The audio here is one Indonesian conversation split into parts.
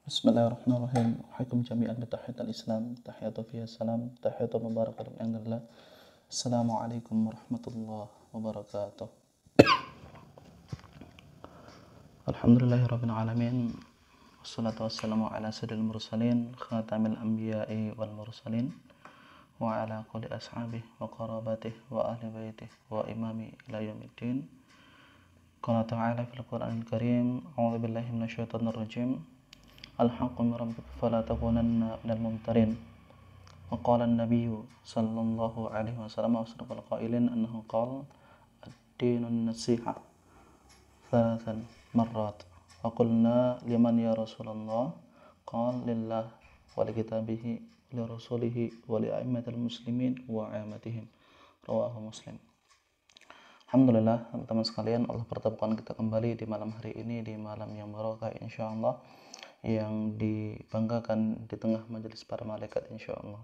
Bismillahirrahmanirrahim. Waalaikum jami'an bitahiyatul Islam, tahiyatu fiha salam, tahiyatu mubarakatuh min indillah. Assalamualaikum warahmatullahi wabarakatuh. Alhamdulillahirabbil alamin. Wassalatu wassalamu ala sayyidil mursalin, khatamil anbiya'i wal mursalin, wa ala kulli ashabihi wa qarabatihi wa ahli baitihi wa imami ila yaumiddin. Qala ta'ala fil Qur'anil Karim, a'udzu billahi minasyaitonir rajim. Al-haqqu min rabbika fala takunanna minal mumtarin. Wa qala an-nabiyyu sallallahu alaihi wasallam asrafal qailin annahu qala ad-dinun nasiha thalathan marrat. Wa qulna liman ya Rasulullah? Qala lillah wa li kitabihi wa li rasulihi wa li a'immatil muslimin wa 'ammatihim. Rawahu Muslim. Alhamdulillah, teman-teman sekalian, Allah pertemukan kita kembali di malam hari ini, di malam yang barokah insyaallah, yang dibanggakan di tengah majelis para malaikat insyaallah.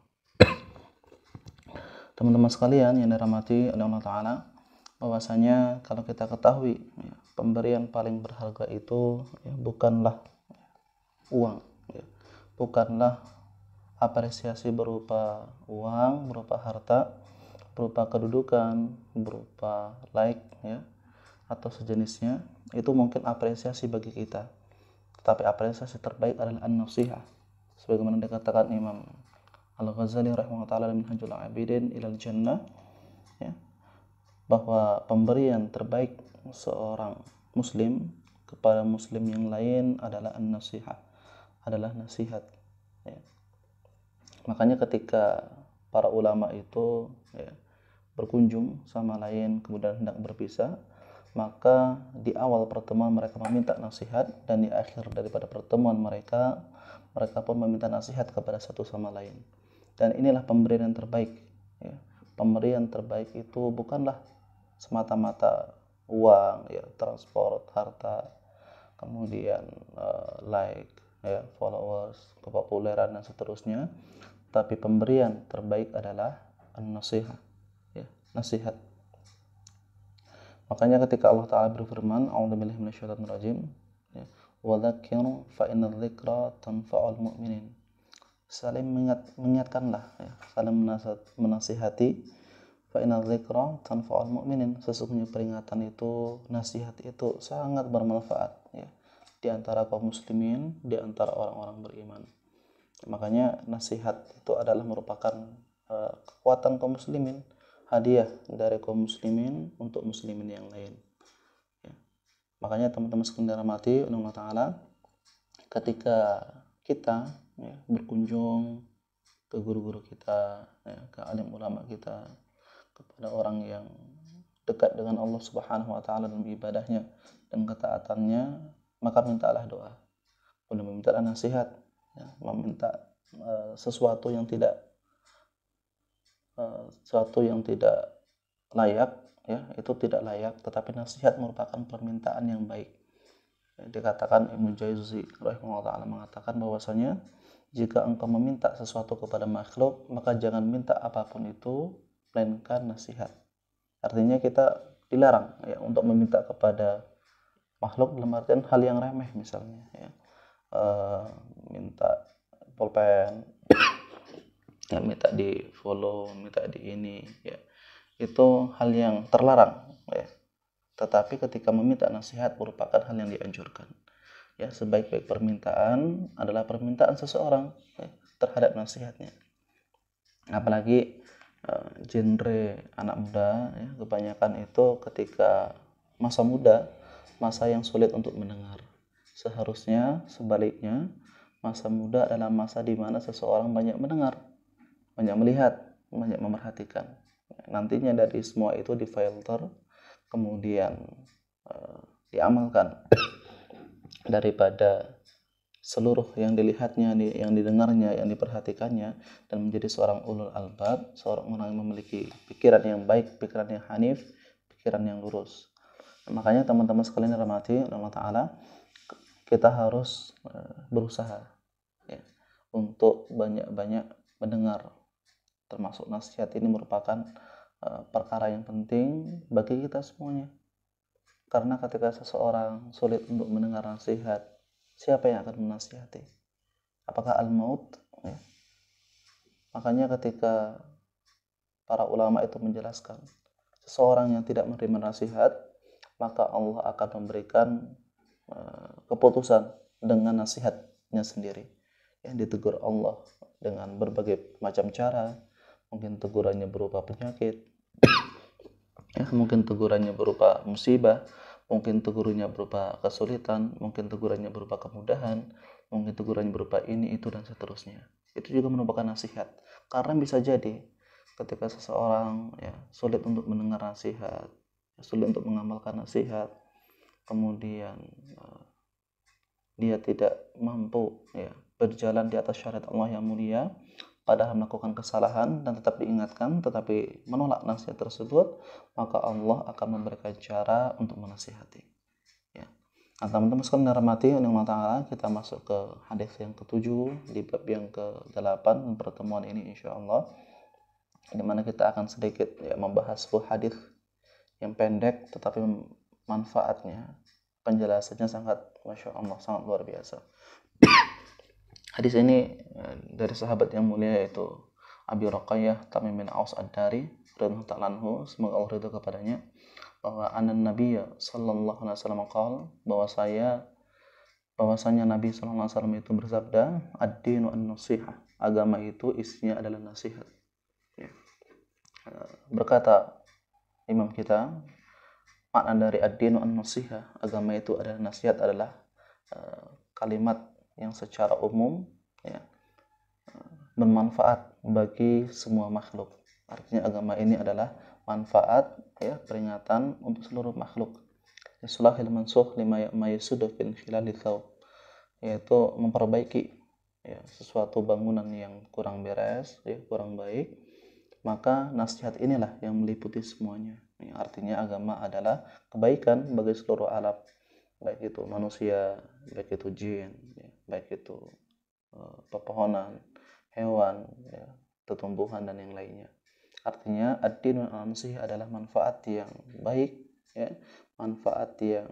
Teman-teman sekalian yang dirahmati oleh Allah Ta'ala, bahwasanya kalau kita ketahui pemberian paling berharga itu bukanlah uang, bukanlah apresiasi berupa uang, berupa harta, berupa kedudukan, berupa like atau sejenisnya. Itu mungkin apresiasi bagi kita, tetapi apresiasi terbaik adalah an-nasihah, sebagaimana dikatakan Imam Al-Ghazali rahimahullah ta'ala dalam Minhajul Abidin ilal Jannah, bahwa pemberian terbaik seorang muslim kepada muslim yang lain adalah an-nasihah, adalah nasihat. Makanya ketika para ulama itu berkunjung sama lain kemudian hendak berpisah, maka di awal pertemuan mereka meminta nasihat, dan di akhir daripada pertemuan mereka pun meminta nasihat kepada satu sama lain. Dan inilah pemberian yang terbaik. Pemberian terbaik itu bukanlah semata-mata uang, transport, harta, kemudian like, followers, kepopuleran dan seterusnya. Tapi pemberian terbaik adalah an-nasihah, nasihat. Makanya ketika Allah Ta'ala berfirman, a'udzubillahi minasyaitonir rajim, wa dzakir fa innadz dzikra tanfa'ul mu'minin. Saling mengingatkanlah, saling menasihati, fa innadz dzikra tanfa'ul mu'minin. Sesungguhnya peringatan itu, nasihat itu sangat bermanfaat di antara kaum muslimin, di antara orang-orang beriman. Makanya nasihat itu adalah merupakan kekuatan kaum muslimin, hadiah dari kaum muslimin untuk muslimin yang lain. Makanya teman-teman sekalian dirahmati oleh Allah Ta'ala, ketika kita berkunjung ke guru-guru kita, ke alim ulama kita, kepada orang yang dekat dengan Allah Subhanahu wa Ta'ala dalam ibadahnya dan ketaatannya, maka mintalah doa, kemudian meminta nasihat, meminta sesuatu yang tidak layak, itu tidak layak, tetapi nasihat merupakan permintaan yang baik. Dikatakan Ibnu Jauzi rahimahullah ta'ala mengatakan bahwasanya jika engkau meminta sesuatu kepada makhluk, maka jangan minta apapun itu melainkan nasihat. Artinya kita dilarang untuk meminta kepada makhluk dalam artian hal yang remeh, misalnya minta pulpen, minta di follow, minta di ini, itu hal yang terlarang. Tetapi ketika meminta nasihat merupakan hal yang dianjurkan. Sebaik-baik permintaan adalah permintaan seseorang terhadap nasihatnya. Apalagi genre anak muda, kebanyakan itu ketika masa muda, masa yang sulit untuk mendengar. Seharusnya sebaliknya, masa muda adalah masa di mana seseorang banyak mendengar, banyak melihat, banyak memerhatikan. Nantinya dari semua itu difilter, kemudian diamalkan daripada seluruh yang dilihatnya, yang didengarnya, yang diperhatikannya, dan menjadi seorang ulul albab, seorang orang yang memiliki pikiran yang baik, pikiran yang hanif, pikiran yang lurus. Makanya teman-teman sekalian dirahmati Allah Ta'ala, kita harus berusaha untuk banyak-banyak mendengar. Termasuk nasihat ini merupakan perkara yang penting bagi kita semuanya. Karena ketika seseorang sulit untuk mendengar nasihat, siapa yang akan menasihati? Apakah al-maut? Ya. Makanya ketika para ulama itu menjelaskan, seseorang yang tidak menerima nasihat, maka Allah akan memberikan keputusan dengan nasihatnya sendiri. Yang ditegur Allah dengan berbagai macam cara, mungkin tegurannya berupa penyakit, ya, mungkin tegurannya berupa musibah, mungkin tegurannya berupa kesulitan, mungkin tegurannya berupa kemudahan, mungkin tegurannya berupa ini, itu, dan seterusnya. Itu juga merupakan nasihat. Karena bisa jadi ketika seseorang ya sulit untuk mendengar nasihat, sulit untuk mengamalkan nasihat, kemudian dia tidak mampu ya berjalan di atas syariat Allah yang mulia, padahal melakukan kesalahan dan tetap diingatkan tetapi menolak nasihat tersebut, maka Allah akan memberikan cara untuk menasihati. Ya. Nah, teman-teman sekalian dirahmati oleh Allah Ta'ala, kita masuk ke hadis yang ke-7 di bab yang ke-8 pertemuan ini insyaallah, di mana kita akan sedikit ya membahas sebuah hadis yang pendek tetapi manfaatnya, penjelasannya sangat masya Allah, sangat luar biasa. Hadis ini dari sahabat yang mulia yaitu Abi Raqayyah Tamim bin Aus Ad-Dari radhiyallahu ta'ala anhu, semoga Allah ridha kepadanya, bahwa anan Nabiy sallallahu alaihi wasallam qaal, bahwasanya Nabi sallallahu alaihi wasallam itu bersabda, ad-dinu an-nasihah, agama itu isinya adalah nasihat. Ya. Berkata imam kita, makna dari ad-dinu an-nasihah, agama itu adalah nasihat, adalah kalimat yang secara umum ya bermanfaat bagi semua makhluk. Artinya agama ini adalah manfaat ya, peringatan untuk seluruh makhluk. Islahil mansukh lima yasudu fil khilali thawb, yaitu memperbaiki ya sesuatu bangunan yang kurang beres ya, kurang baik, maka nasihat inilah yang meliputi semuanya. Ya, artinya agama adalah kebaikan bagi seluruh alam, baik itu manusia, baik itu jin ya, baik itu pepohonan, hewan ya, tumbuhan dan yang lainnya. Artinya ad-dinun an-nasihah adalah manfaat yang baik ya, manfaat yang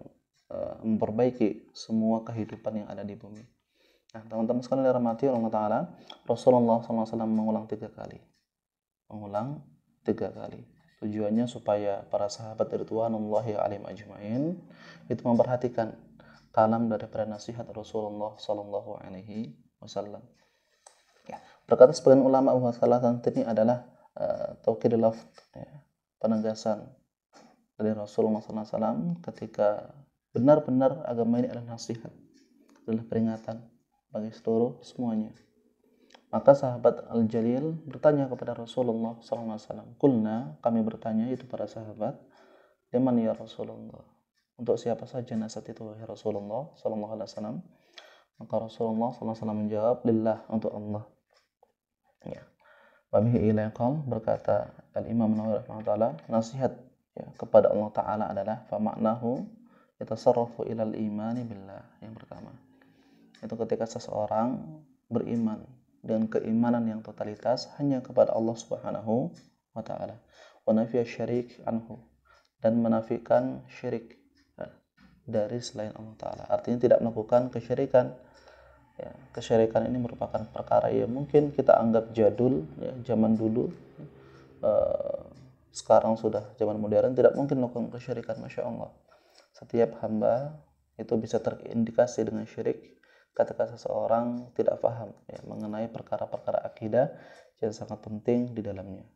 memperbaiki semua kehidupan yang ada di bumi. Nah, teman-teman sekalian dirahmati Allah Ta'ala, Rasulullah SAW mengulang 3 kali. Tujuannya supaya para sahabat ridwanullahi alaihim ajma'in itu memperhatikan kalam daripada nasihat Rasulullah sallallahu alaihi wasallam. Ya. Berkata sebagian ulama bahwa salah satu ini adalah taukidul lafz, ya, penegasan dari Rasulullah sallallahu alaihi wasallam ketika benar-benar agama ini adalah nasihat, adalah peringatan bagi semuanya. Maka sahabat Al-Jalil bertanya kepada Rasulullah SAW. Kulna, kami bertanya, itu para sahabat, liman ya Rasulullah, untuk siapa saja nasihat itu wahai Rasulullah SAW? Maka Rasulullah SAW menjawab, lillah, untuk Allah. Ya. Wabihi ilayqal, berkata Al-Imam Nawawi rahimahullah, nasihat ya, kepada Allah Ta'ala adalah famaknahu yatasarrafu ilal imani billah. Yang pertama, itu ketika seseorang beriman dengan keimanan yang totalitas hanya kepada Allah Subhanahu wa Ta'ala, wa nafiya syarik anhu, dan menafikan syirik dari selain Allah Ta'ala. Artinya tidak melakukan kesyirikan ya. Kesyirikan ini merupakan perkara yang mungkin kita anggap jadul ya, zaman dulu, sekarang sudah zaman modern, tidak mungkin melakukan kesyirikan. Masya Allah, setiap hamba itu bisa terindikasi dengan syirik ketika seseorang tidak paham ya, mengenai perkara-perkara akidah yang sangat penting di dalamnya.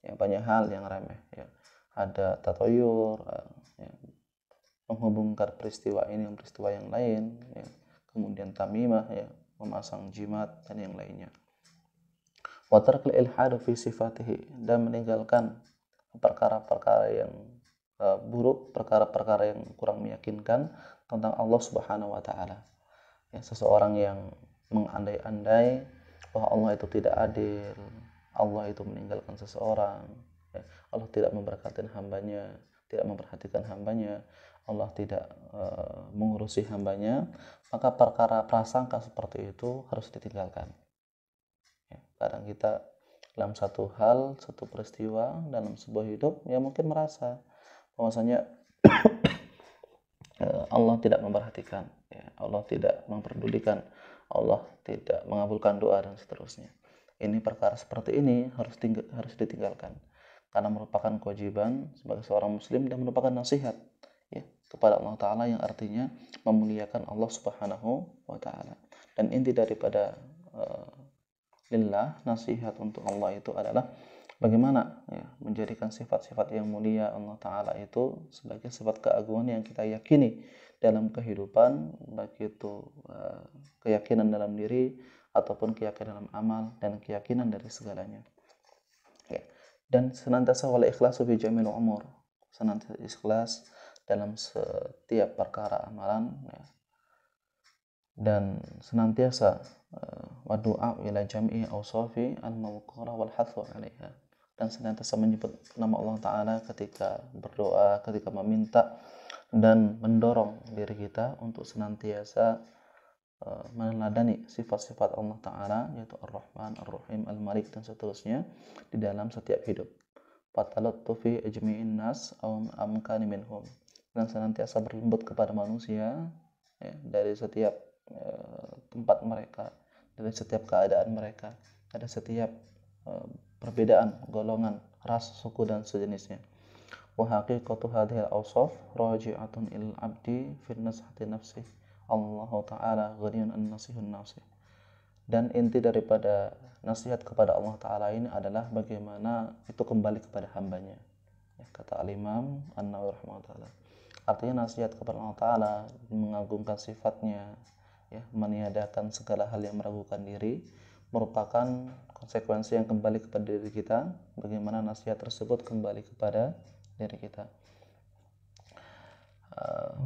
Ya, banyak hal yang remeh ya. Ada tatoyur ya, menghubungkan peristiwa ini dengan peristiwa yang lain ya. Kemudian tamimah ya, memasang jimat dan yang lainnya. Wa tarkul ilhad fi sifatihi, dan meninggalkan perkara-perkara yang buruk, perkara-perkara yang kurang meyakinkan tentang Allah Subhanahu wa Ta'ala. Ya, seseorang yang mengandai-andai bahwa Allah itu tidak adil, Allah itu meninggalkan seseorang ya, Allah tidak memberkati hambanya, tidak memperhatikan hambanya, Allah tidak mengurusi hambanya, maka perkara prasangka seperti itu harus ditinggalkan ya. Kadang kita dalam satu hal, satu peristiwa dalam sebuah hidup ya mungkin merasa bahwasanya Allah tidak memperhatikan, ya, Allah tidak memperdulikan, Allah tidak mengabulkan doa dan seterusnya. Ini perkara seperti ini harus ditinggalkan karena merupakan kewajiban sebagai seorang muslim dan merupakan nasihat, ya, kepada Allah Ta'ala yang artinya memuliakan Allah Subhanahu wa Ta'ala. Dan inti daripada lillah, nasihat untuk Allah itu adalah bagaimana, ya, menjadikan sifat-sifat yang mulia Allah Ta'ala itu sebagai sifat keagungan yang kita yakini dalam kehidupan, baik itu keyakinan dalam diri ataupun keyakinan dalam amal dan keyakinan dari segalanya, ya. Dan senantiasa wal ikhlasu fi jamil umur, senantiasa ikhlas dalam setiap perkara amalan, ya. Dan senantiasa wa du'a ila jam'i awsafi al-mawqura wal hathu 'alaiha, dan senantiasa menyebut nama Allah Ta'ala ketika berdoa, ketika meminta, dan mendorong diri kita untuk senantiasa meneladani sifat-sifat Allah Ta'ala, yaitu Ar-Rahman, Ar-Rahim, Al-Malik, dan seterusnya di dalam setiap hidup. Fatalattu fi ajmi'in nas aw amkani minhum, dan senantiasa berlembut kepada manusia, ya, dari setiap tempat mereka, dari setiap keadaan mereka, ada setiap perbedaan golongan, ras, suku, dan sejenisnya. Wa haqiqatu hadhil awsaf raji'atun ilal abdi fi nashati nafsi, Allah Ta'ala ghaniyun an nasihun nasih. Dan inti daripada nasihat kepada Allah Ta'ala ini adalah bagaimana itu kembali kepada hambanya, ya, kata Al-Imam An-Nawawi rahimahullah. Artinya nasihat kepada Allah Ta'ala mengagungkan sifatnya, ya, meniadakan segala hal yang meragukan diri, merupakan konsekuensi yang kembali kepada diri kita. Bagaimana nasihat tersebut kembali kepada diri kita.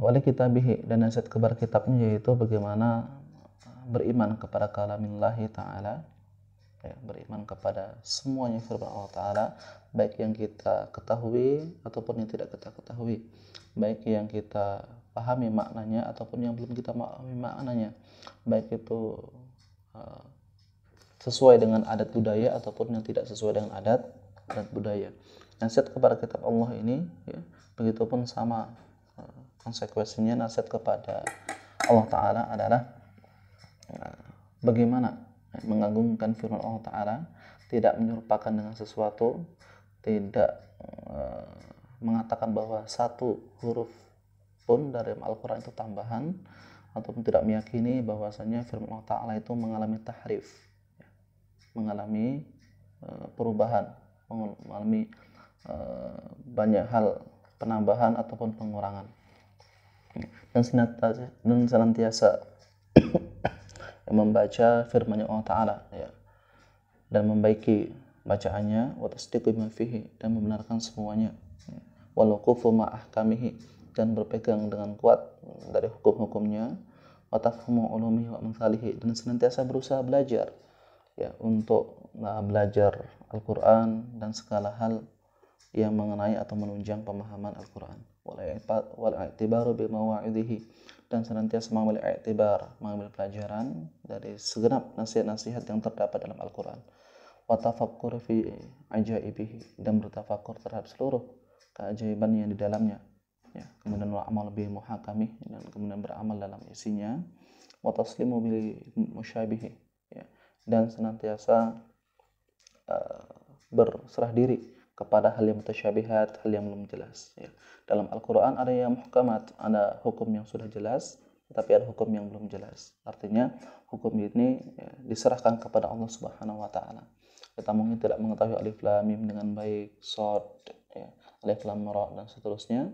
Wali kitabihi, dan nasihat kepada kitabnya, yaitu bagaimana beriman kepada kalamillahi ta'ala, ya, beriman kepada semuanya firman Allah Ta'ala, baik yang kita ketahui ataupun yang tidak kita ketahui, baik yang kita pahami maknanya ataupun yang belum kita pahami maknanya, baik itu sesuai dengan adat budaya ataupun yang tidak sesuai dengan adat budaya. Nasihat kepada kitab Allah ini, ya, begitupun sama konsekuensinya nasihat kepada Allah Ta'ala adalah bagaimana mengagungkan firman Allah Ta'ala, tidak menyerupakan dengan sesuatu, tidak mengatakan bahwa satu huruf pun dari Al-Quran itu tambahan, ataupun tidak meyakini bahwasanya firman Allah Ta'ala itu mengalami tahrif, ya, mengalami perubahan, mengalami banyak hal penambahan ataupun pengurangan, dan senantiasa membaca firman Allah Ta'ala, ya, dan membaiki bacaannya, wa tasdiqu bima fihi, dan membenarkan semuanya, wal wuqufu ma ahkamihi, dan berpegang dengan kuat dari hukum-hukumnya, wa tafhamu ulumihi wa amsalihi, dan senantiasa berusaha belajar, ya, untuk belajar Al-Qur'an dan segala hal yang mengenai atau menunjang pemahaman Al-Qur'an, wal i'tibaru bi mawa'idhihi, dan senantiasa mengambil i'tibar, mengambil pelajaran dari segenap nasihat-nasihat yang terdapat dalam Al-Qur'an, wa tafakkur fi ajaibihi, dan bertafakur terhadap seluruh keajaiban yang di dalamnya, ya, kemudian wa amal bi muhakamih, dan kemudian beramal dalam isinya, wa taslimu bi musyabihi, ya, dan senantiasa berserah diri kepada hal yang mutasyabihat, hal yang belum jelas, ya. Dalam Al-Quran ada yang muhkamat, ada hukum yang sudah jelas, tetapi ada hukum yang belum jelas. Artinya hukum ini, ya, diserahkan kepada Allah Subhanahu wa Ta'ala. Kita mungkin tidak mengetahui alif lam mim dengan baik, shad, ya, alif lam ra, dan seterusnya.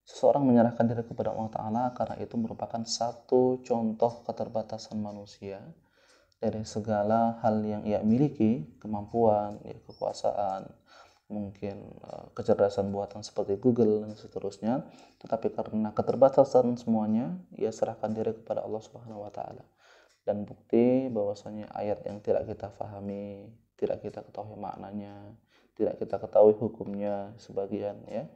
Seseorang menyerahkan diri kepada Allah Ta'ala karena itu merupakan satu contoh keterbatasan manusia dari segala hal yang ia miliki, kemampuan, ya, kekuasaan, mungkin kecerdasan buatan seperti Google dan seterusnya, tetapi karena keterbatasan semuanya, ia serahkan diri kepada Allah Subhanahu wa Ta'ala. Dan bukti bahwasanya ayat yang tidak kita fahami, tidak kita ketahui maknanya, tidak kita ketahui hukumnya sebagian, ya,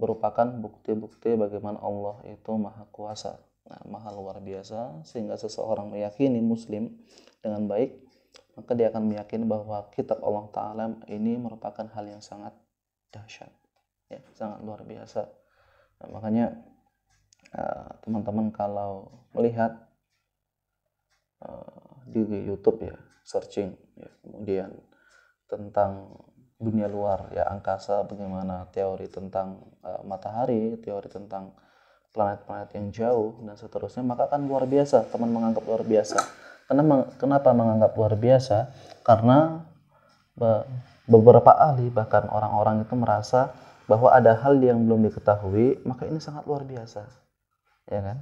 merupakan bukti-bukti bagaimana Allah itu maha kuasa, maha luar biasa, sehingga seseorang meyakini muslim dengan baik, maka dia akan meyakini bahwa kitab Allah Ta'ala ini merupakan hal yang sangat dahsyat, ya, sangat luar biasa. Nah, makanya teman-teman kalau melihat di YouTube ya, searching ya, kemudian tentang dunia luar ya, angkasa, bagaimana teori tentang matahari, teori tentang planet-planet yang jauh dan seterusnya, maka kan luar biasa, teman menganggap luar biasa. Kenapa menganggap luar biasa? Karena beberapa ahli, bahkan orang-orang itu merasa bahwa ada hal yang belum diketahui, maka ini sangat luar biasa, ya kan?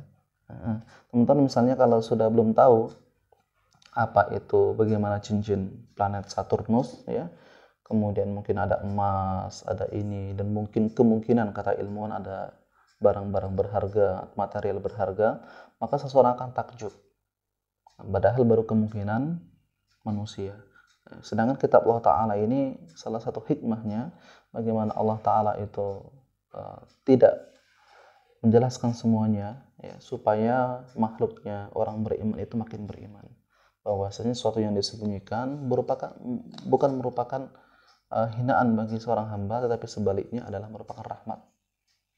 Teman-teman misalnya kalau sudah belum tahu apa itu, bagaimana cincin planet Saturnus ya, kemudian mungkin ada emas, ada ini, dan mungkin kemungkinan kata ilmuwan ada barang-barang berharga, material berharga, maka seseorang akan takjub, padahal baru kemungkinan manusia. Sedangkan kitab Allah Ta'ala ini salah satu hikmahnya bagaimana Allah Ta'ala itu tidak menjelaskan semuanya ya, supaya makhluknya, orang beriman itu makin beriman bahwasanya sesuatu yang disembunyikan bukan merupakan hinaan bagi seorang hamba, tetapi sebaliknya adalah merupakan rahmat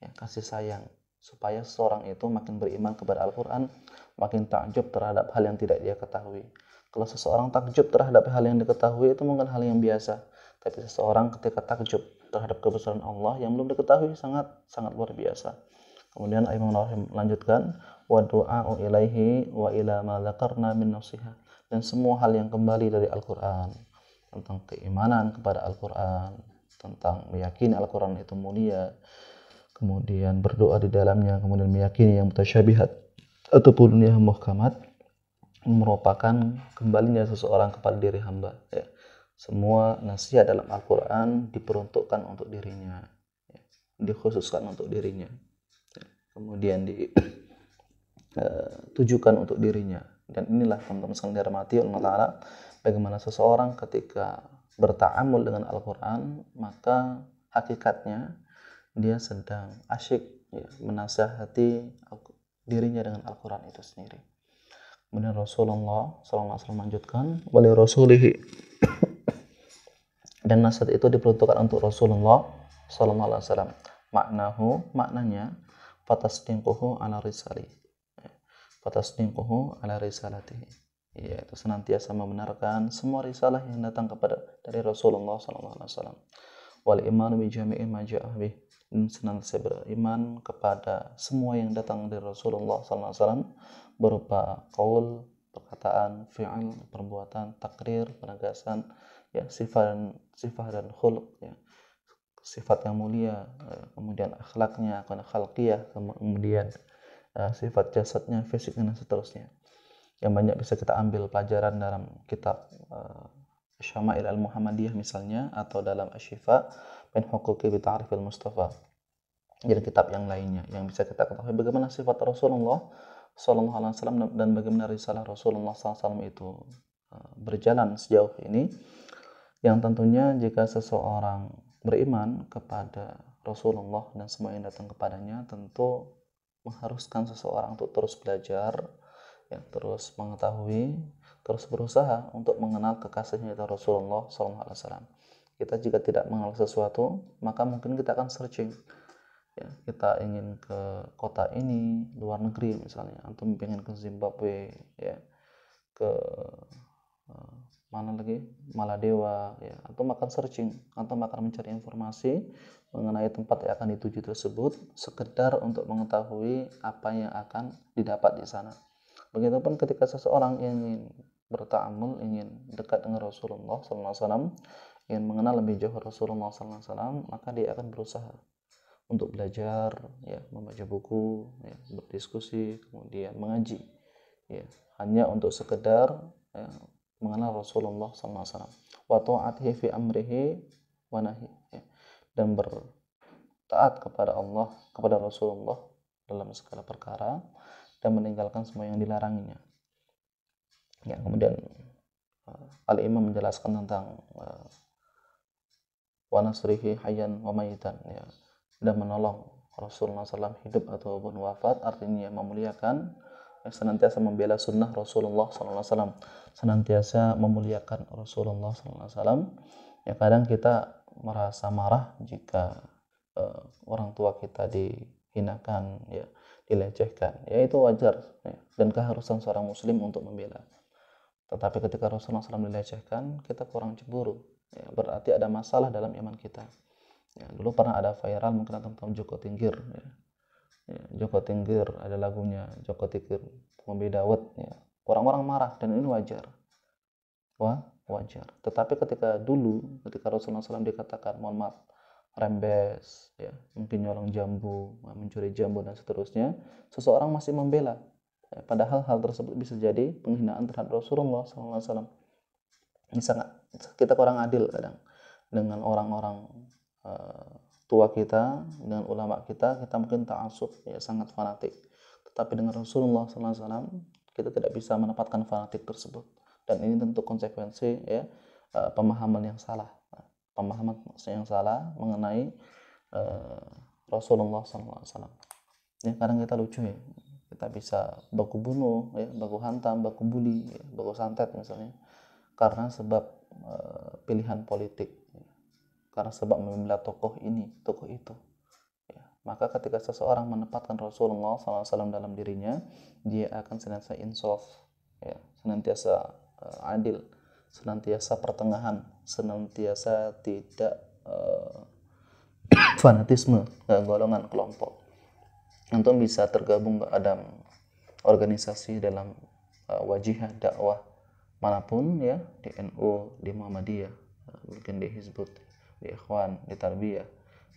ya, kasih sayang, supaya seorang itu makin beriman kepada Al-Quran, makin takjub terhadap hal yang tidak dia ketahui. Kalau seseorang takjub terhadap hal yang diketahui itu mungkin hal yang biasa, tapi seseorang ketika takjub terhadap kebesaran Allah yang belum diketahui sangat luar biasa. Kemudian Imam Nawawi melanjutkan, wa du'a'u ilaihi wa ila ma dzakarna min nasiha, dan semua hal yang kembali dari Al-Quran, tentang keimanan kepada Al-Quran, tentang meyakini Al-Quran itu mulia, kemudian berdoa di dalamnya, kemudian meyakini yang mutasyabihat ataupun yang muhkamat, merupakan kembalinya seseorang kepada diri hamba ya. Semua nasihat dalam Al-Quran diperuntukkan untuk dirinya ya, dikhususkan untuk dirinya ya. Kemudian ditujukan untuk dirinya. Dan inilah teman-teman sekalian dirahmati Allah Ta'ala, bagaimana seseorang ketika berta'amul dengan Al-Quran, maka hakikatnya dia sedang asyik ya, menasihati dirinya dengan Al-Quran itu sendiri. Kemudian Rasulullah SAW melanjutkan, wali rasulihi, dan nasihat itu diperuntukkan untuk Rasulullah SAW. Maknanya fatasdiquhu ala risali, fatasdiquhu ala risalatihi, yaitu senantiasa membenarkan semua risalah yang datang dari Rasulullah SAW. Wal iman bi jami'i ma ja'a bih, dan senantiasa beriman kepada semua yang datang dari Rasulullah SAW berupa qaul, perkataan, fi'il, perbuatan, takrir, penegasan ya, sifat dan khuluq ya, sifat yang mulia, kemudian akhlaknya, khalqiyah, kemudian sifat jasadnya, fisiknya, dan seterusnya, yang banyak bisa kita ambil pelajaran dalam kitab Syama'il al-Muhammadiyah misalnya, atau dalam Asy-Syifa min Huquqi bi Ta'rifil Mustafa, dan kitab yang lainnya yang bisa kita ketahui bagaimana sifat Rasulullah SAW dan bagaimana risalah Rasulullah SAW itu berjalan sejauh ini, yang tentunya jika seseorang beriman kepada Rasulullah dan semua yang datang kepadanya, tentu mengharuskan seseorang untuk terus belajar ya, terus mengetahui, terus berusaha untuk mengenal kekasihnya itu Rasulullah SAW. Kita jika tidak mengenal sesuatu, maka mungkin kita akan searching ya, kita ingin ke kota ini, luar negeri misalnya, atau ingin ke Zimbabwe ya, ke mana lagi, Maladewa ya, atau makan searching, atau makan mencari informasi mengenai tempat yang akan dituju tersebut, sekedar untuk mengetahui apa yang akan didapat di sana. Begitupun ketika seseorang ingin berta'amul, ingin dekat dengan Rasulullah SAW, ingin mengenal lebih jauh Rasulullah SAW, maka dia akan berusaha untuk belajar ya, membaca buku ya, berdiskusi, kemudian mengaji ya, hanya untuk sekedar ya, mengenal Rasulullah SAW, wa ta'atihi fi amrihi wa nahi ya, dan bertaat kepada Allah, kepada Rasulullah dalam segala perkara, dan meninggalkan semua yang dilaranginya ya. Kemudian Al-Imam menjelaskan tentang wa nasrihi hayyan wa mayitan ya, dan menolong Rasulullah SAW hidup ataupun wafat, artinya memuliakan, senantiasa membela sunnah Rasulullah SAW, senantiasa memuliakan Rasulullah SAW ya. Kadang kita merasa marah jika orang tua kita dihinakan ya, dilecehkan, ya itu wajar ya, dan keharusan seorang muslim untuk membela. Tetapi ketika Rasulullah SAW dilecehkan, kita kurang cemburu, ya, berarti ada masalah dalam iman kita. Ya, dulu pernah ada viral mungkin tentang Joko Tingkir, ya. Ya, Joko Tingkir ada lagunya Joko Tingkir Ngombe Dawet, ya. Orang-orang marah dan ini wajar. Wajar. Tetapi ketika Rasulullah SAW dikatakan mohon maaf rembes, ya, mungkin nyolong jambu, mencuri jambu dan seterusnya, seseorang masih membela. Ya, padahal hal tersebut bisa jadi penghinaan terhadap Rasulullah SAW. Ini sangat kita kurang adil kadang dengan orang-orang tua kita, dengan ulama kita mungkin ta'assub, ya, sangat fanatik. Tetapi dengan Rasulullah SAW kita tidak bisa menempatkan fanatik tersebut. Dan ini tentu konsekuensi, ya, pemahaman yang salah. Pemahaman yang salah mengenai Rasulullah SAW. Ya, kadang kita lucu ya, kita bisa baku bunuh, ya, baku hantam, baku bully, ya, baku santet misalnya, karena sebab pilihan politik, ya, karena sebab membela tokoh ini, tokoh itu. Ya, maka ketika seseorang menempatkan Rasulullah SAW dalam dirinya, dia akan senantiasa insaf, ya, senantiasa adil, senantiasa pertengahan, senantiasa tidak fanatisme golongan kelompok, untuk bisa tergabung ke dalam organisasi dalam wajihah dakwah manapun, ya, di NU, di Muhammadiyah, mungkin di Hizbut, di Ikhwan, di Tarbiyah,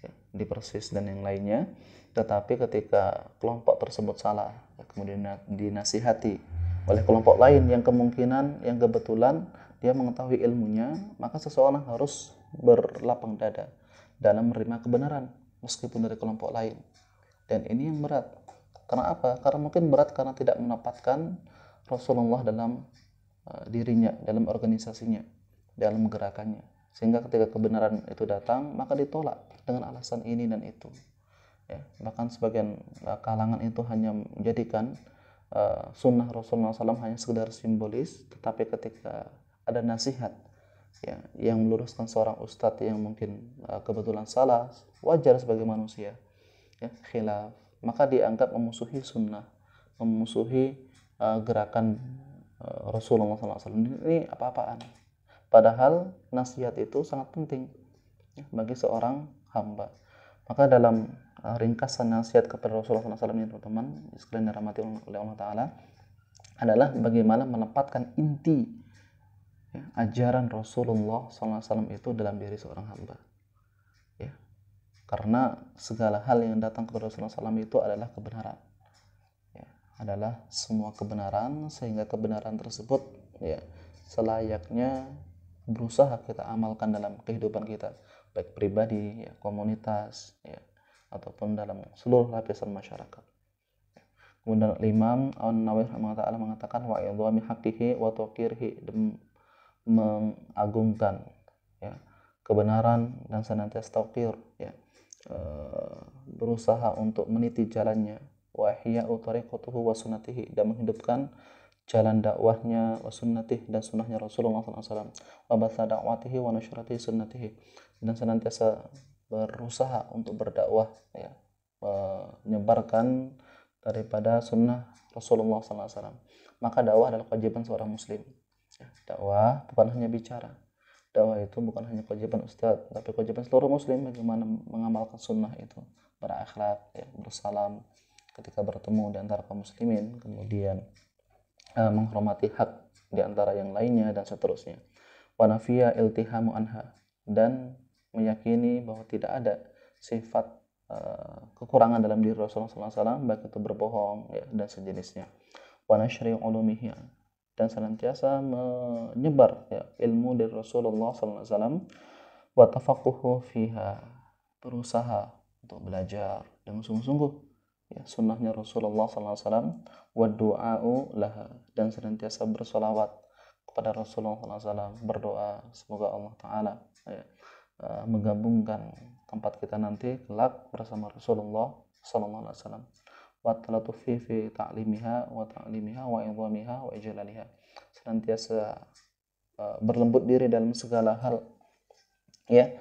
ya, di Persis dan yang lainnya. Tetapi ketika kelompok tersebut salah, ya, kemudian dinasihati oleh kelompok lain yang kemungkinan, yang kebetulan dia mengetahui ilmunya, maka seseorang harus berlapang dada dalam menerima kebenaran meskipun dari kelompok lain. Dan ini yang berat. Karena apa? Karena mungkin berat karena tidak menempatkan Rasulullah dalam dirinya, dalam organisasinya, dalam gerakannya. Sehingga ketika kebenaran itu datang, maka ditolak dengan alasan ini dan itu. Ya, bahkan sebagian kalangan itu hanya menjadikan sunnah Rasulullah SAW hanya sekedar simbolis, tetapi ketika ada nasihat, ya, yang meluruskan seorang ustadz yang mungkin kebetulan salah, wajar sebagai manusia, ya, khilaf, maka dianggap memusuhi sunnah, memusuhi gerakan Rasulullah SAW. Ini apa-apaan. Padahal nasihat itu sangat penting, ya, bagi seorang hamba. Maka dalam ringkasan nasihat kepada Rasulullah SAW ini, teman-teman sekalian dirahmati oleh Allah Ta'ala, adalah bagaimana menempatkan inti, ya, ajaran Rasulullah SAW itu dalam diri seorang hamba. Ya, karena segala hal yang datang kepada Rasulullah SAW itu adalah kebenaran, ya, adalah semua kebenaran, sehingga kebenaran tersebut, ya, selayaknya berusaha kita amalkan dalam kehidupan kita, baik pribadi, ya, komunitas, ya, ataupun dalam seluruh lapisan masyarakat. Kemudian Imam An-Nawawi rahimahullah mengatakan wa idhami haqqihi wa tawqirhi, mengagungkan, ya, kebenaran dan senantiasa tauqir, ya, berusaha untuk meniti jalannya, wa ihya'u tariqatuhu wa sunnatihi, dan menghidupkan jalan dakwahnya, wa sunnatih, dan sunnahnya Rasulullah SAW, wa batha da'watihi wa nasyratihi sunnatihi, dan senantiasa berusaha untuk berdakwah, ya, menyebarkan daripada sunnah Rasulullah SAW. Maka dakwah adalah kewajiban seorang muslim, ya, dakwah bukan hanya bicara, dakwah itu bukan hanya kewajiban ustadz, tapi kewajiban seluruh muslim bagaimana mengamalkan sunnah itu, berakhlak, ya, bersalam ketika bertemu di antara kaum muslimin, kemudian menghormati hak di antara yang lainnya dan seterusnya. Wa nafiya iltihamu anha, dan meyakini bahwa tidak ada sifat kekurangan dalam diri Rasulullah SAW, baik itu berbohong, ya, dan sejenisnya. Wa nashri ulumihi, dan senantiasa menyebar, ya, ilmu dari Rasulullah SAW. Wa tafaqquhu fiha, berusaha untuk belajar dengan sungguh-sungguh, ya, sunnahnya Rasulullah SAW. Wa du'a'u laha, dan senantiasa bersolawat kepada Rasulullah SAW, berdoa semoga Allah Ta'ala, ya, menggabungkan tempat kita nanti kelak bersama Rasulullah SAW. Wa talatufi fi ta'limiha wa ta'limiha wa idhamiha wa ijlaliha, senantiasa berlembut diri dalam segala hal, ya,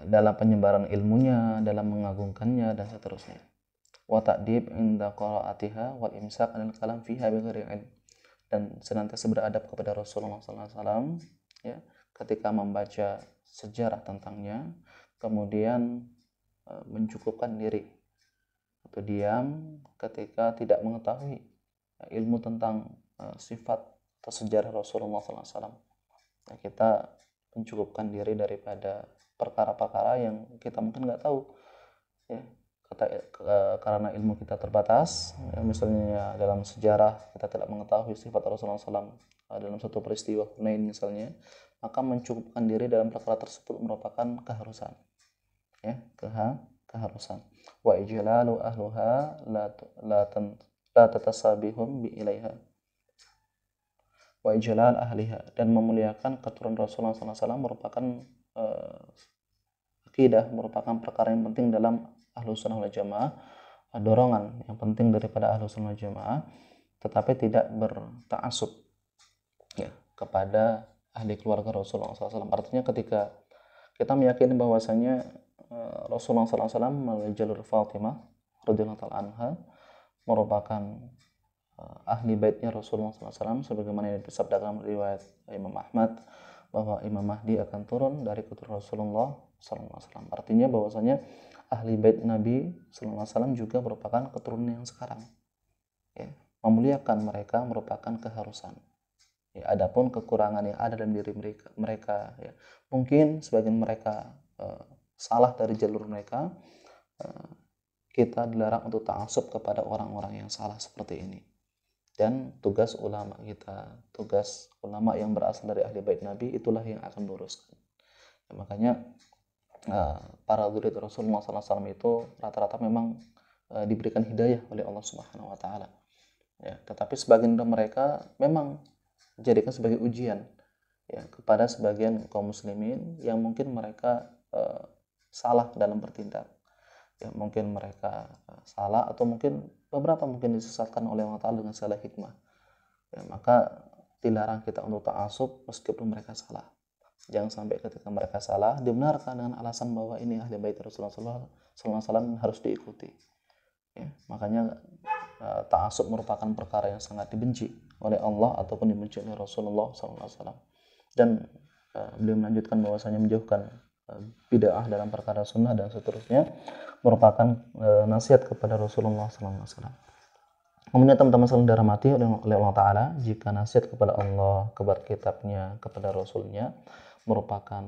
dalam penyebaran ilmunya, dalam mengagungkannya dan seterusnya. wa ta'dib inda qiraatiha wal imsak 'anil kalam fiha bighairi ilm, dan senantiasa beradab kepada Rasulullah sallallahu alaihi wasallam ya ketika membaca sejarah tentangnya, kemudian mencukupkan diri atau diam ketika tidak mengetahui ilmu tentang sifat atau sejarah Rasulullah sallallahu alaihi wasallam. Nah, kita mencukupkan diri daripada perkara-perkara yang kita mungkin nggak tahu ya, karena ilmu kita terbatas ya, misalnya dalam sejarah kita tidak mengetahui sifat Rasulullah SAW dalam satu peristiwa Hunain misalnya, maka mencukupkan diri dalam perkara tersebut merupakan keharusan ya, keharusan. Wa ijlalu ahluha la tatasabihum bi ilaiha wa ijlal ahliha, dan memuliakan keturunan Rasulullah SAW merupakan akidah, merupakan perkara yang penting dalam Ahlus Sunnah wal Jamaah, dorongan yang penting daripada Ahlus Sunnah wal Jamaah, tetapi tidak berta'assub ya kepada ahli keluarga Rasulullah SAW. Artinya ketika kita meyakini bahwasanya Rasulullah SAW melalui jalur Fatimah radhiyallahu ta'ala anha merupakan ahli baitnya Rasulullah SAW, sebagaimana yang disabdakan riwayat Imam Ahmad bahwa Imam Mahdi akan turun dari keturunan Rasulullah SAW. Artinya bahwasanya ahli bait Nabi SAW juga merupakan keturunan yang sekarang. Ya, memuliakan mereka merupakan keharusan. Ya, adapun kekurangan yang ada dalam diri mereka ya, mungkin sebagian mereka salah dari jalur mereka, kita dilarang untuk ta'assub kepada orang-orang yang salah seperti ini. Dan tugas ulama kita, tugas ulama yang berasal dari ahli bait Nabi, itulah yang akan meluruskan. Ya, makanya para dzurriyyat Rasulullah SAW itu rata-rata memang diberikan hidayah oleh Allah Subhanahu Wa Taala. Ya, tetapi sebagian dari mereka memang dijadikan sebagai ujian ya kepada sebagian kaum muslimin yang mungkin mereka salah dalam bertindak. Ya, mungkin mereka salah atau mungkin beberapa mungkin disesatkan oleh Allah Ta'ala dengan salah hikmah. Ya, maka dilarang kita untuk ta'assub meskipun mereka salah. Jangan sampai ketika mereka salah dibenarkan dengan alasan bahwa ini ahli bait Rasulullah SAW harus diikuti. Ya, makanya ta'assub merupakan perkara yang sangat dibenci oleh Allah ataupun dibenci oleh Rasulullah SAW. Dan beliau melanjutkan bahwasanya menjauhkan bid'ah dalam perkara sunnah dan seterusnya merupakan nasihat kepada Rasulullah SAW. Kemudian teman-teman saling dirahmati oleh Allah Ta'ala, jika nasihat kepada Allah, kepada kitabnya, kepada Rasulnya merupakan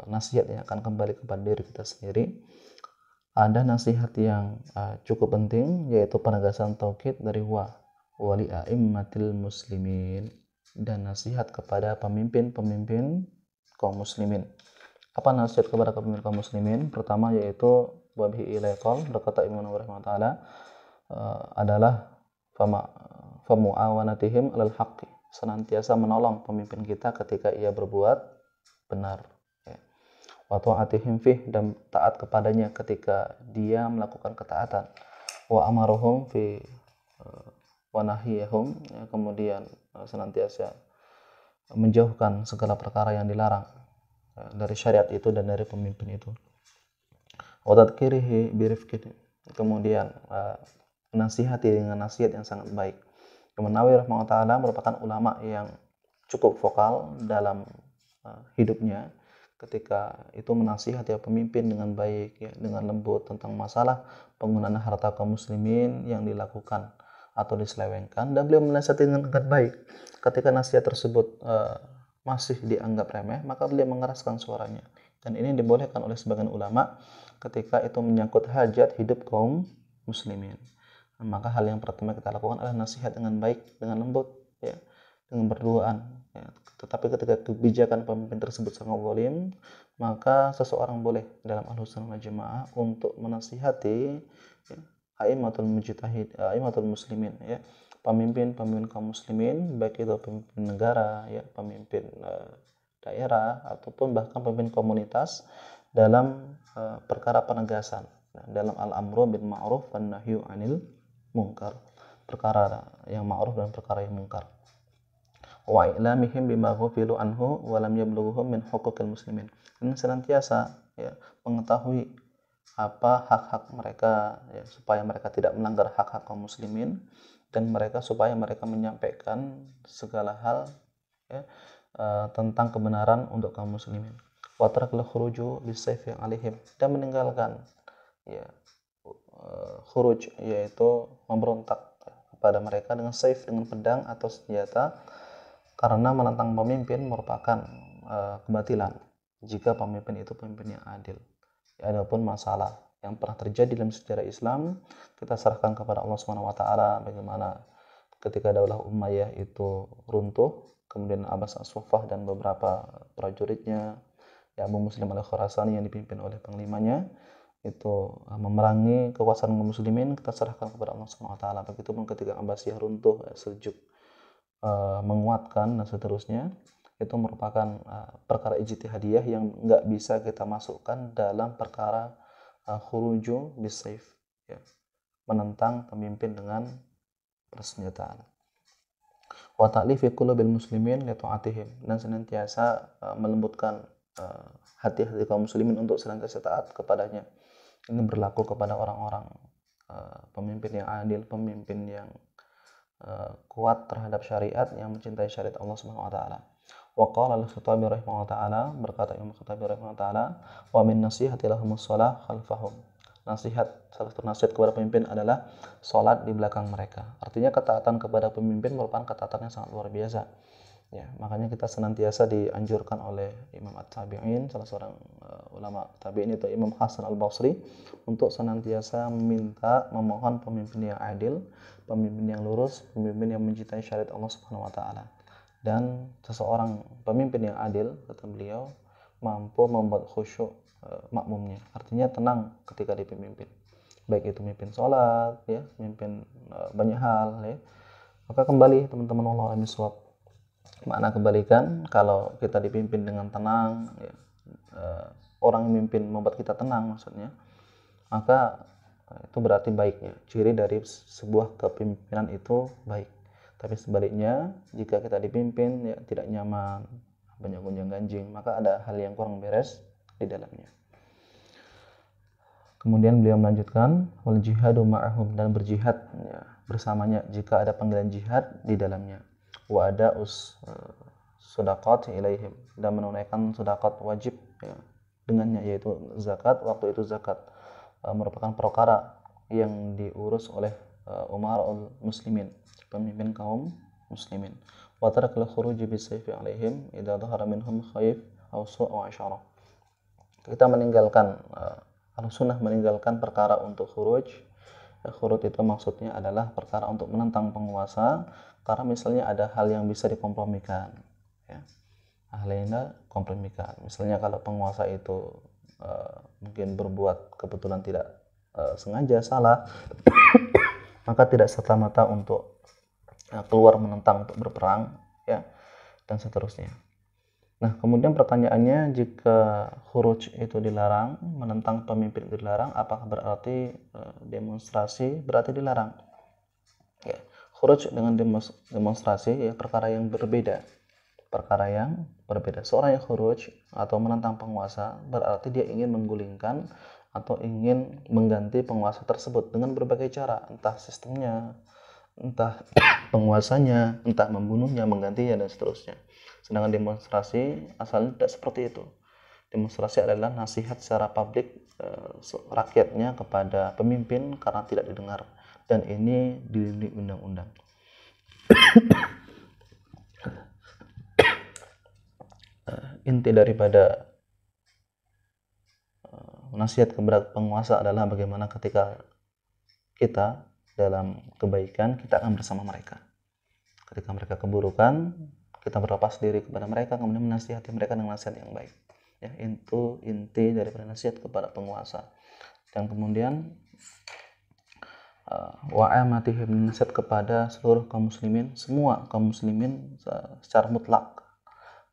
nasihat yang akan kembali kepada diri kita sendiri, ada nasihat yang cukup penting, yaitu penegasan tauhid dari wali a'immatil muslimin, dan nasihat kepada pemimpin-pemimpin kaum muslimin. Apa nasihat kepada pemimpin kaum muslimin? Pertama yaitu wabihi ilaiqal, berkata Imam Nawawi rahimahullah, adalah famu'awanatihim alal haqqi, senantiasa menolong pemimpin kita ketika ia berbuat benar ya. Wa ta'atihim fih, dan taat kepadanya ketika dia melakukan ketaatan. Wa amaruhum fi wa nahiyahum, ya, kemudian senantiasa menjauhkan segala perkara yang dilarang dari syariat itu dan dari pemimpin itu. Wa tadhkirihi birifqin, kemudian menasihati dengan nasihat yang sangat baik. Imam Nawawi rahimahullah ta'ala merupakan ulama yang cukup vokal dalam hidupnya ketika itu menasihati pemimpin dengan baik ya, dengan lembut tentang masalah penggunaan harta kaum muslimin yang dilakukan atau diselewengkan, dan beliau menasihati dengan baik. Ketika nasihat tersebut masih dianggap remeh, maka beliau mengeraskan suaranya, dan ini dibolehkan oleh sebagian ulama ketika itu menyangkut hajat hidup kaum muslimin. Maka hal yang pertama kita lakukan adalah nasihat dengan baik, dengan lembut ya, dengan berduaan ya. Tetapi ketika kebijakan pemimpin tersebut sangat zalim, maka seseorang boleh dalam Ahlus Sunnah wal Jamaah untuk menasihati ya, a'immatul mujtahid, a'immatul muslimin ya, pemimpin kaum muslimin, baik itu pemimpin negara ya, pemimpin daerah ataupun bahkan pemimpin komunitas dalam perkara penegasan, dalam al-amru bil ma'ruf wan nahyu 'anil munkar, perkara yang ma'ruf dan perkara yang munkar. Wa ilamihim bima ghufilu anhu wa lam yablughuhum min huquqil muslimin, dan senantiasa ya, mengetahui apa hak-hak mereka, ya, supaya mereka tidak melanggar hak-hak kaum muslimin, dan supaya mereka menyampaikan segala hal, ya, tentang kebenaran untuk kaum muslimin. Wa tarakal khuruju bisayfi alaihim, dan meninggalkan, ya, khuruj, yaitu memberontak kepada mereka dengan saif, dengan pedang atau senjata, karena menentang pemimpin merupakan kebatilan jika pemimpin itu pemimpin yang adil. Ya, adapun masalah yang pernah terjadi dalam sejarah Islam, kita serahkan kepada Allah Subhanahu wa taala, bagaimana ketika Daulah Umayyah itu runtuh, kemudian Abbas As-Suffah dan beberapa prajuritnya, ya, Abu Muslim Al-Khurasani yang dipimpin oleh panglimanya itu memerangi kekuasaan kaum muslimin, kita serahkan kepada Allah Subhanahu wa taala. Begitupun ketika Abbasiyah runtuh, Seljuk menguatkan dan seterusnya, itu merupakan perkara ijtihadiyah yang nggak bisa kita masukkan dalam perkara khuruju bisayf, ya, menentang pemimpin dengan persenjataan. Wa ta'lifi qulubil muslimin li ta'atihim, dan senantiasa melembutkan hati-hati kaum muslimin untuk senantiasa taat kepadanya. Ini berlaku kepada orang-orang pemimpin yang adil, pemimpin yang kuat terhadap syariat, yang mencintai syariat Allah Subhanahu wa taala. Wa qala al-Khattabi rahimahullah taala, berkata Imam Khattabi rahimahullah taala, wa min nasihati lahumus shalah khalfahum. Salah satu nasihat kepada pemimpin adalah salat di belakang mereka. Artinya ketaatan kepada pemimpin merupakan ketaatan yang sangat luar biasa. Ya, makanya kita senantiasa dianjurkan oleh Imam At-Tabi'in, salah seorang ulama tabi'in, itu Imam Hasan Al-Basri, untuk senantiasa memohon pemimpin yang adil, pemimpin yang lurus, pemimpin yang mencintai syariat Allah Subhanahu wa taala. Dan seseorang pemimpin yang adil, kata beliau, mampu membuat khusyuk makmumnya. Artinya tenang ketika dipimpin. Baik itu mimpin sholat, ya, mimpin banyak hal, ya. Maka kembali teman-teman, Allah alam bisawab. Makna kebalikan, kalau kita dipimpin dengan tenang, ya, orang yang memimpin membuat kita tenang maksudnya, maka itu berarti baiknya. Ciri dari sebuah kepemimpinan itu baik. Tapi sebaliknya, jika kita dipimpin, ya, tidak nyaman, banyak gonjang-ganjing, maka ada hal yang kurang beres di dalamnya. Kemudian beliau melanjutkan, wal jihadu ma'ahum, dan berjihad, ya, bersamanya jika ada panggilan jihad di dalamnya. Wa ada sedaqat ilaihim, dan menunaikan sedaqat wajib, ya, dengannya, yaitu zakat. Waktu itu zakat merupakan perkara yang diurus oleh umara'ul muslimin, pemimpin kaum muslimin. Wa tarakal khuruj bisayfi alaihim idza dhahara minhum khaif aw su'u asyara. Kita meninggalkan Ahlussunnah meninggalkan perkara untuk khuruj. Khuruj itu maksudnya adalah perkara untuk menentang penguasa, karena misalnya ada hal yang bisa dikompromikan, ya. Hal yang kompromikan. Misalnya kalau penguasa itu mungkin berbuat kebetulan tidak sengaja salah, maka tidak serta-merta untuk keluar menentang, untuk berperang, ya, dan seterusnya. Nah, kemudian pertanyaannya, jika khuruj itu dilarang, menentang pemimpin itu dilarang, apakah berarti demonstrasi berarti dilarang? Ya, khuruj dengan demonstrasi, ya, perkara yang berbeda. Seorang yang khuruj atau menentang penguasa berarti dia ingin menggulingkan atau ingin mengganti penguasa tersebut dengan berbagai cara, entah sistemnya, entah penguasanya, entah membunuhnya, menggantinya, dan seterusnya. Sedangkan demonstrasi asalnya tidak seperti itu. Demonstrasi adalah nasihat secara publik rakyatnya kepada pemimpin karena tidak didengar, dan ini dilindungi undang-undang. Inti daripada nasihat kepada penguasa adalah bagaimana ketika kita dalam kebaikan, kita akan bersama mereka. Ketika mereka keburukan, kita berlepas diri kepada mereka, kemudian menasihati mereka dengan nasihat yang baik. Ya, itu inti daripada nasihat kepada penguasa. Dan kemudian wa'amatihim, nasihat kepada seluruh kaum muslimin, semua kaum muslimin secara mutlak.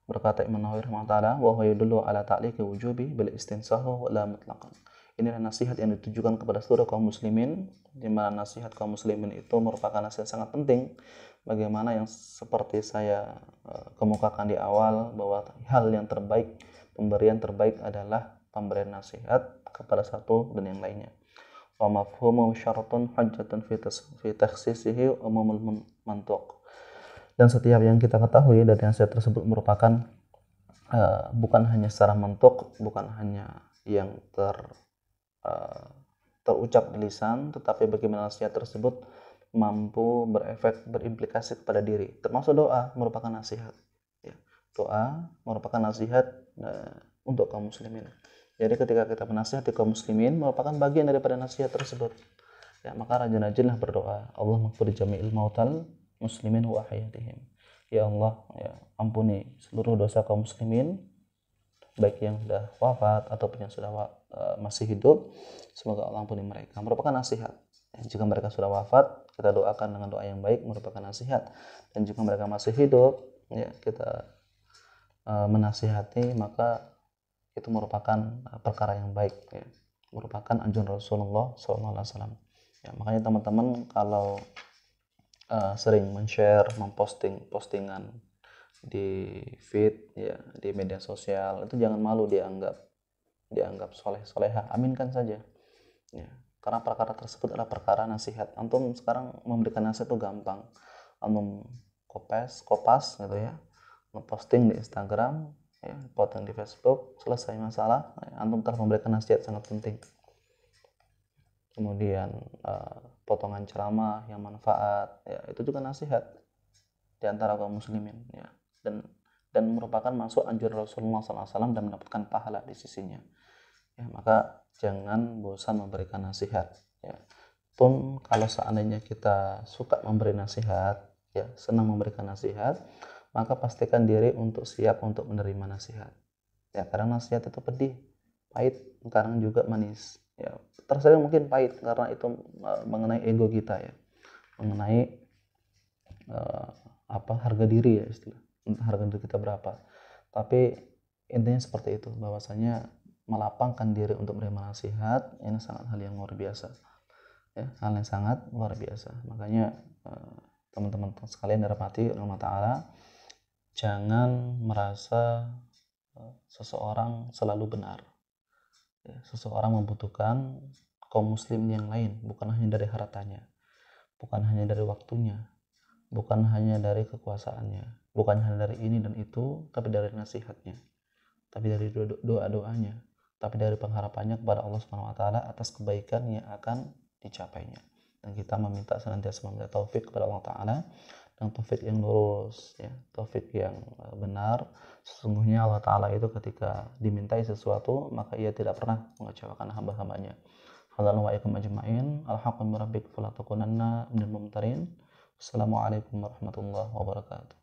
Berkata Imam Nawawi rahimahullah, wa huwa yadullu ala ta'liqi wujubi bil istinsahu wa la mutlaqan. Inilah nasihat yang ditujukan kepada seluruh kaum muslimin, di mana nasihat kaum muslimin itu merupakan nasihat sangat penting. Bagaimana yang seperti saya kemukakan di awal, bahwa hal yang terbaik, pemberian terbaik adalah pemberian nasihat kepada satu dan yang lainnya. Wa mafhumu syartun hujjatun fi takhsisihi umumul mantuq. Dan setiap yang kita ketahui dari nasihat tersebut merupakan bukan hanya secara mantuq, bukan hanya yang terucap di lisan, tetapi bagaimana nasihat tersebut mampu berefek, berimplikasi kepada diri. Termasuk doa merupakan nasihat. Ya. Doa merupakan nasihat untuk kaum muslimin. Jadi ketika kita menasihati kaum muslimin merupakan bagian daripada nasihat tersebut. Ya, maka rajin-rajinlah berdoa. Allah maghfir jami'il mautal muslimin wa ahyatihim. Ya Allah, ya ampuni seluruh dosa kaum muslimin, baik yang sudah wafat ataupun yang sudah masih hidup. Semoga Allah ampuni mereka. Merupakan nasihat. Ya, jika mereka sudah wafat, kita doakan dengan doa yang baik, merupakan nasihat. Dan jika mereka masih hidup, ya kita menasihati, maka itu merupakan perkara yang baik, ya. Merupakan anjuran Rasulullah SAW. Ya, makanya teman-teman kalau sering men-share, memposting postingan di feed, ya, di media sosial, itu jangan malu dianggap soleh-soleha, aminkan saja, ya. Karena perkara tersebut adalah perkara nasihat. Antum sekarang memberikan nasihat itu gampang. Antum kopas gitu ya, ngeposting di Instagram, ya, posting di Facebook, selesai masalah, ya, antum telah memberikan nasihat sangat penting. Kemudian potongan ceramah yang manfaat, ya, itu juga nasihat di antara kaum muslimin, ya, dan merupakan masuk anjuran Rasulullah SAW dan mendapatkan pahala di sisinya. Ya, maka jangan bosan memberikan nasihat. Ya. Pun kalau seandainya kita suka memberi nasihat, ya, senang memberikan nasihat, maka pastikan diri untuk siap untuk menerima nasihat. Ya, kadang nasihat itu pedih, pahit, kadang juga manis. Ya, terkadang mungkin pahit karena itu mengenai ego kita, ya, mengenai harga diri, ya, istilah. Entah harga diri kita berapa. Tapi intinya seperti itu, bahwasanya melapangkan diri untuk menerima nasihat ini sangat hal yang luar biasa. Ya, hal yang sangat luar biasa. Makanya teman-teman sekalian dirahmati oleh Allah Ta'ala, jangan merasa seseorang selalu benar. Ya, seseorang membutuhkan kaum muslim yang lain, bukan hanya dari hartanya, bukan hanya dari waktunya, bukan hanya dari kekuasaannya, bukan hanya dari ini dan itu, tapi dari nasihatnya, tapi dari doa-doanya, tapi dari pengharapannya kepada Allah Subhanahu wa taala atas kebaikan yang akan dicapainya. Dan kita meminta senantiasa meminta taufik kepada Allah Ta'ala, dan taufik yang lurus, ya, taufik yang benar. Sesungguhnya Allah Ta'ala itu ketika dimintai sesuatu, maka ia tidak pernah mengecewakan hamba-hambanya. Hadallahu wa iyyakum ajma'in. Alhaqqu min rabbik fala takunanna minal mumtarin. Assalamualaikum warahmatullahi wabarakatuh.